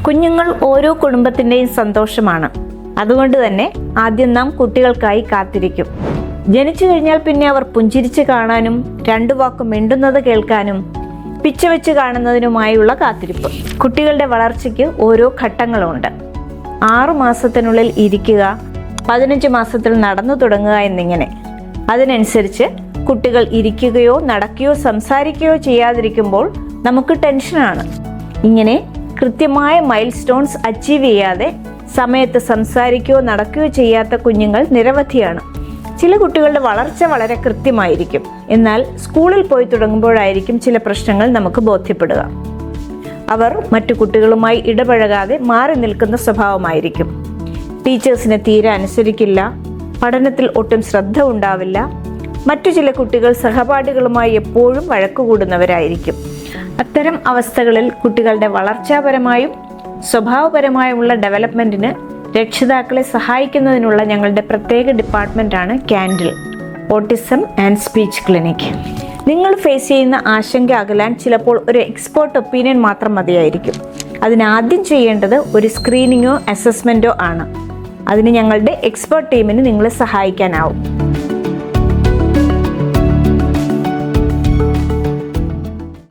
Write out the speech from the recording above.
കുഞ്ഞുങ്ങൾ ഓരോ കുടുംബത്തിൻ്റെയും സന്തോഷമാണ്. അതുകൊണ്ട് തന്നെ ആദ്യം നാം കുട്ടികൾക്കായി കാത്തിരിക്കും. ജനിച്ചു കഴിഞ്ഞാൽ പിന്നെ അവർ പുഞ്ചിരിച്ച് കാണാനും രണ്ടു വാക്ക് മിണ്ടുന്നത് കേൾക്കാനും പിച്ച വെച്ച് കാണുന്നതിനുമായുള്ള കാത്തിരിപ്പ്. കുട്ടികളുടെ വളർച്ചയ്ക്ക് ഓരോ ഘട്ടങ്ങളുണ്ട്. 6 മാസത്തിനുള്ളിൽ ഇരിക്കുക, 15 മാസത്തിൽ നടന്നു തുടങ്ങുക എന്നിങ്ങനെ. അതിനനുസരിച്ച് കുട്ടികൾ ഇരിക്കുകയോ നടക്കുകയോ സംസാരിക്കുകയോ ചെയ്യാതിരിക്കുമ്പോൾ നമുക്ക് ടെൻഷനാണ്. ഇങ്ങനെ കൃത്യമായ മൈൽ സ്റ്റോൺസ് അച്ചീവ് ചെയ്യാതെ സമയത്ത് സംസാരിക്കുകയോ നടക്കുകയോ ചെയ്യാത്ത കുഞ്ഞുങ്ങൾ നിരവധിയാണ്. ചില കുട്ടികളുടെ വളർച്ച വളരെ കൃത്യമായിരിക്കും. എന്നാൽ സ്കൂളിൽ പോയി തുടങ്ങുമ്പോഴായിരിക്കും ചില പ്രശ്നങ്ങൾ നമുക്ക് ബോധ്യപ്പെടുക. അവർ മറ്റു കുട്ടികളുമായി ഇടപഴകാതെ മാറി നിൽക്കുന്ന സ്വഭാവമായിരിക്കും. ടീച്ചേഴ്സിനെ തീരെ അനുസരിക്കില്ല, പഠനത്തിൽ ഒട്ടും ശ്രദ്ധ ഉണ്ടാവില്ല. മറ്റു ചില കുട്ടികൾ സഹപാഠികളുമായി എപ്പോഴും വഴക്കുകൂടുന്നവരായിരിക്കും. അത്തരം അവസ്ഥകളിൽ കുട്ടികളുടെ വളർച്ചാപരമായും സ്വഭാവപരമായുമുള്ള ഡെവലപ്മെൻറ്റിന് രക്ഷിതാക്കളെ സഹായിക്കുന്നതിനുള്ള ഞങ്ങളുടെ പ്രത്യേക ഡിപ്പാർട്ട്മെൻറ്റാണ് candle autism and speech clinic. നിങ്ങൾ ഫേസ് ചെയ്യുന്ന ആശങ്ക അകലാൻ ചിലപ്പോൾ ഒരു എക്സ്പേർട്ട് ഒപ്പീനിയൻ മാത്രം മതിയായിരിക്കും. അതിനാദ്യം ചെയ്യേണ്ടത് ഒരു സ്ക്രീനിങ്ങോ അസസ്മെൻറ്റോ ആണ്. അതിന് ഞങ്ങളുടെ എക്സ്പേർട്ട് ടീമിന് നിങ്ങളെ സഹായിക്കാനാവും.